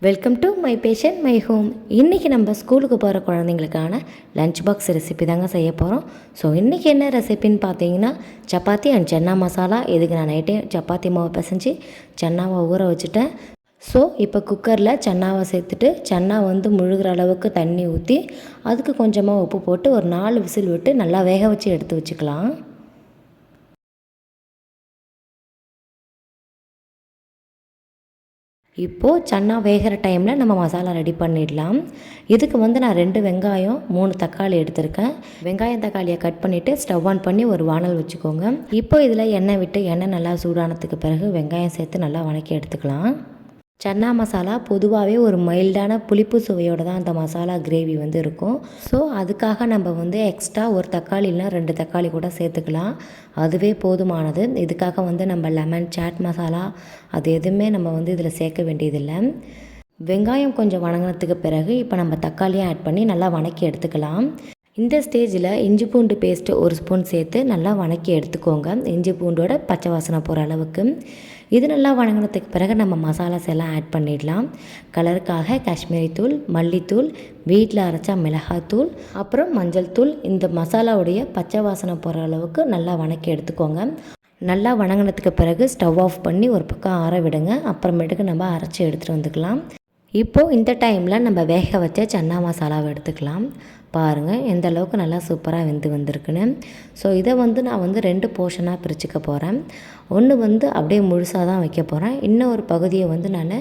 Welcome to my passion my home. இன்றைக்கி நம்ம ஸ்கூலுக்கு போகிற குழந்தைங்களுக்கான லஞ்ச் பாக்ஸ் ரெசிபி தாங்க செய்ய போகிறோம். ஸோ இன்றைக்கி என்ன ரெசிபின்னு பார்த்தீங்கன்னா சப்பாத்தி அண்ட் சன்னா மசாலா. இதுக்கு நான் நைட்டே சப்பாத்தி மாவை பிசைஞ்சு சன்னாவை ஊற வச்சுட்டேன். ஸோ இப்போ குக்கரில் சன்னாவை சேர்த்துட்டு சன்னா முழுகிற அளவுக்கு தண்ணி ஊற்றி அதுக்கு கொஞ்சமாக உப்பு போட்டு ஒரு 4 விசில் விட்டு நல்லா வேக வச்சு எடுத்து வச்சுக்கலாம். இப்போது சன்னா வேகிற டைமில் நம்ம மசாலா ரெடி பண்ணிடலாம். இதுக்கு நான் 2 வெங்காயம் 3 தக்காளி எடுத்திருக்கேன். வெங்காயம் தக்காளியை கட் பண்ணிவிட்டு ஸ்டவ் ஆன் பண்ணி ஒரு வானல் வச்சுக்கோங்க. இப்போ இதில் எண்ணெய் விட்டு எண்ணெய் நல்லா சூடானதுக்கு பிறகு வெங்காயம் சேர்த்து நல்லா வதக்கி எடுத்துக்கலாம். சன்னா மசாலா பொதுவாகவே ஒரு மைல்டான புளிப்பு சுவையோடு தான் அந்த மசாலா கிரேவி இருக்கும். ஸோ அதுக்காக நம்ம எக்ஸ்ட்ரா ஒரு தக்காளி இல்லைனா 2 தக்காளி கூட சேர்த்துக்கலாம். அதுவே போதுமானது. இதுக்காக நம்ம லெமன் சாட் மசாலா அது எதுவுமே நம்ம இதில் சேர்க்க வேண்டியதில்லை. வெங்காயம் கொஞ்சம் வணங்கினதுக்கு பிறகு இப்போ நம்ம தக்காளியை ஆட் பண்ணி நல்லா வதக்கி எடுத்துக்கலாம். இந்த ஸ்டேஜில் இஞ்சி பூண்டு பேஸ்ட்டு 1 ஸ்பூன் சேர்த்து நல்லா வதக்கி எடுத்துக்கோங்க. இஞ்சி பூண்டோட பச்சை வாசனை போகிற அளவுக்கு. இது நல்லா வதங்கினதுக்கு பிறகு நம்ம மசாலாஸ் எல்லாம் ஆட் பண்ணிடலாம். கலருக்காக காஷ்மீரி தூள், மல்லித்தூள், வீட்டில் அரைச்சா மிளகாத்தூள், அப்புறம் மஞ்சள் தூள். இந்த மசாலாவுடைய பச்சை வாசனை போகிற அளவுக்கு நல்லா வதக்கி எடுத்துக்கோங்க. நல்லா வதங்கினதுக்கு பிறகு ஸ்டவ் ஆஃப் பண்ணி ஒரு பக்கம் ஆற விடுங்க. அப்புறமேட்டுக்கு நம்ம அரைச்சி எடுத்துகிட்டு வந்துக்கலாம். இப்போது இந்த டைமில் நம்ம வேக வச்ச சன்னா மசாலாவை எடுத்துக்கலாம். பாருங்கள் எந்த அளவுக்கு நல்லா சூப்பராக வந்திருக்குன்னு. ஸோ இதை நான் 2 போர்ஷனாக பிரிச்சுக்க போகிறேன். ஒன்று அப்படியே முழுசாக தான் வைக்க போகிறேன். இன்னொரு பகுதியை நான்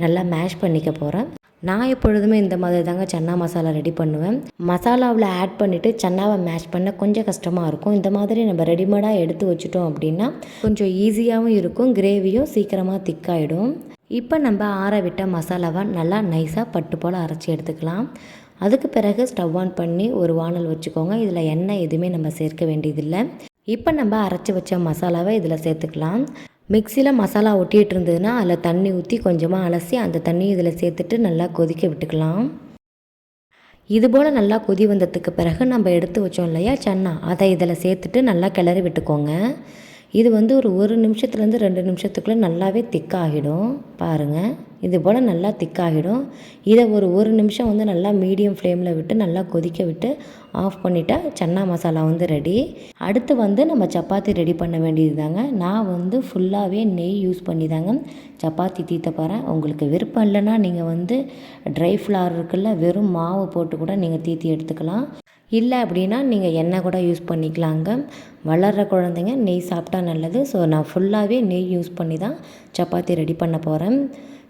நல்லா மேஷ் பண்ணிக்க போகிறேன். நான் எப்பொழுதுமே இந்த மாதிரி தாங்க சன்னா மசாலா ரெடி பண்ணுவேன். மசாலாவில் ஆட் பண்ணிவிட்டு சன்னாவை மேஷ் பண்ண கொஞ்சம் கஷ்டமாக இருக்கும். இந்த மாதிரி நம்ம ரெடிமேடாக எடுத்து வச்சுட்டோம் அப்படின்னா கொஞ்சம் ஈஸியாகவும் இருக்கும். கிரேவியும் சீக்கிரமாக திக்காயிடும். இப்போ நம்ம ஆற விட்ட மசாலாவை நல்லா நைஸாக பட்டு போல் அரைச்சி எடுத்துக்கலாம். அதுக்கு பிறகு ஸ்டவ் ஆன் பண்ணி ஒரு வானல் வச்சுக்கோங்க. இதில் எண்ணெய் எதுவுமே நம்ம சேர்க்க வேண்டியதில்லை. இப்போ நம்ம அரைச்சி வச்ச மசாலாவை இதில் சேர்த்துக்கலாம். மிக்சியில் மசாலா ஒட்டிகிட்டு இருந்ததுன்னா அதில் தண்ணி ஊற்றி கொஞ்சமாக அலசி அந்த தண்ணியை இதில் சேர்த்துட்டு நல்லா கொதிக்க விட்டுக்கலாம். இதுபோல் நல்லா கொதி வந்ததுக்கு பிறகு நம்ம எடுத்து வச்சோம் இல்லையா சன்னா, அதை இதில் சேர்த்துட்டு நல்லா கிளறி விட்டுக்கோங்க. இது ஒரு 1 நிமிஷத்துலேருந்து 2 நிமிஷத்துக்குள்ளே நல்லாவே திக்காகிடும். பாருங்கள் இது போல் நல்லா திக்காகிடும். இதை ஒரு நிமிஷம் நல்லா மீடியம் ஃப்ளேமில் விட்டு நல்லா கொதிக்க விட்டு ஆஃப் பண்ணிட்டா சன்னா மசாலா ரெடி. அடுத்து நம்ம சப்பாத்தி ரெடி பண்ண வேண்டியது தாங்க. நான் ஃபுல்லாகவே நெய் யூஸ் பண்ணி தாங்க சப்பாத்தி தீத்த போகிறேன். உங்களுக்கு விருப்பம் இல்லைன்னா நீங்கள் ட்ரை ஃப்ளார் இருக்குல்ல, வெறும் மாவு போட்டு கூட நீங்கள் தீத்தி எடுத்துக்கலாம். இல்லை அப்படின்னா நீங்கள் எண்ணெய் கூட யூஸ் பண்ணிக்கலாங்க. வளர்கிற குழந்தைங்க நெய் சாப்பிட்டா நல்லது. ஸோ நான் ஃபுல்லாகவே நெய் யூஸ் பண்ணி தான் சப்பாத்தி ரெடி பண்ண போகிறேன்.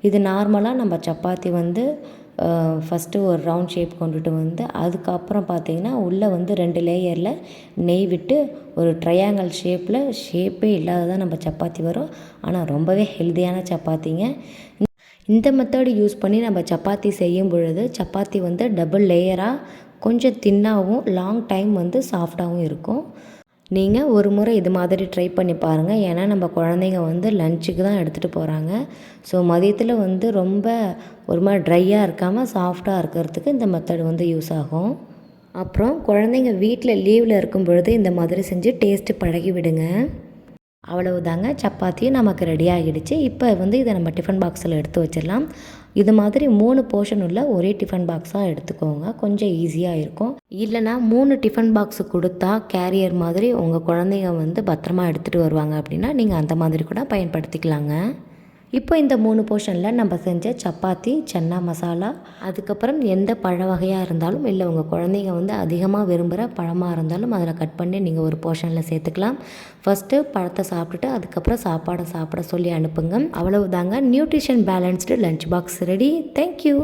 இது நார்மலாக நம்ம சப்பாத்தி ஃபஸ்ட்டு ஒரு ரவுண்ட் ஷேப் கொண்டுட்டு அதுக்கப்புறம் பார்த்திங்கன்னா உள்ளே 2 லேயரில் நெய் விட்டு ஒரு ட்ரையாங்கிள் ஷேப்பே இல்லாததான் நம்ம சப்பாத்தி வரும். ஆனால் ரொம்பவே ஹெல்த்தியான சப்பாத்திங்க. இந்த மெத்தடு யூஸ் பண்ணி நம்ம சப்பாத்தி செய்யும் பொழுது சப்பாத்தி டபுள் லேயராக கொஞ்சம் தின்னாகவும் லாங் டைம் சாஃப்டாகவும் இருக்கும். நீங்கள் ஒரு முறை இது மாதிரி ட்ரை பண்ணி பாருங்கள். ஏன்னா நம்ம குழந்தைங்க லஞ்சுக்கு தான் எடுத்துகிட்டு போகிறாங்க. ஸோ மதியத்தில் ரொம்ப ஒரு மாதிரி ட்ரையாக இருக்காமல் சாஃப்டாக இருக்கிறதுக்கு இந்த மெத்தடு யூஸ் ஆகும். அப்புறம் குழந்தைங்க வீட்டில் லீவில் இருக்கும் பொழுது இந்த மாதிரி செஞ்சு டேஸ்ட்டு பழகி விடுங்க. அவ்வளவுதாங்க, சப்பாத்தி நமக்கு ரெடி ஆகிடுச்சு. இப்போ இதை நம்ம டிஃபன் பாக்ஸில் எடுத்து வச்சிடலாம். இது மாதிரி 3 போர்ஷன் உள்ள ஒரே டிஃபன் பாக்ஸாக எடுத்துக்கோங்க. கொஞ்சம் ஈஸியாக இருக்கும். இல்லைனா 3 டிஃபன் பாக்ஸு கொடுத்தா கேரியர் மாதிரி உங்கள் குழந்தைங்க பத்திரமா எடுத்துகிட்டு வருவாங்க அப்படின்னா நீங்கள் அந்த மாதிரி கூட பயன்படுத்திக்கலாங்க. இப்போ இந்த 3 போர்ஷனில் நம்ம செஞ்ச சப்பாத்தி, சன்னா மசாலா, அதுக்கப்புறம் எந்த பழ வகையாக இருந்தாலும் இல்லை உங்கள் குழந்தைங்க அதிகமாக விரும்புகிற பழமாக இருந்தாலும் அதில் கட் பண்ணி நீங்கள் ஒரு போர்ஷனில் சேர்த்துக்கலாம். ஃபஸ்ட்டு பழத்தை சாப்பிட்டுட்டு அதுக்கப்புறம் சாப்பாடை சாப்பிட சொல்லி அனுப்புங்க. அவ்வளவுதாங்க, nutrition balanced lunch box ready. Thank you.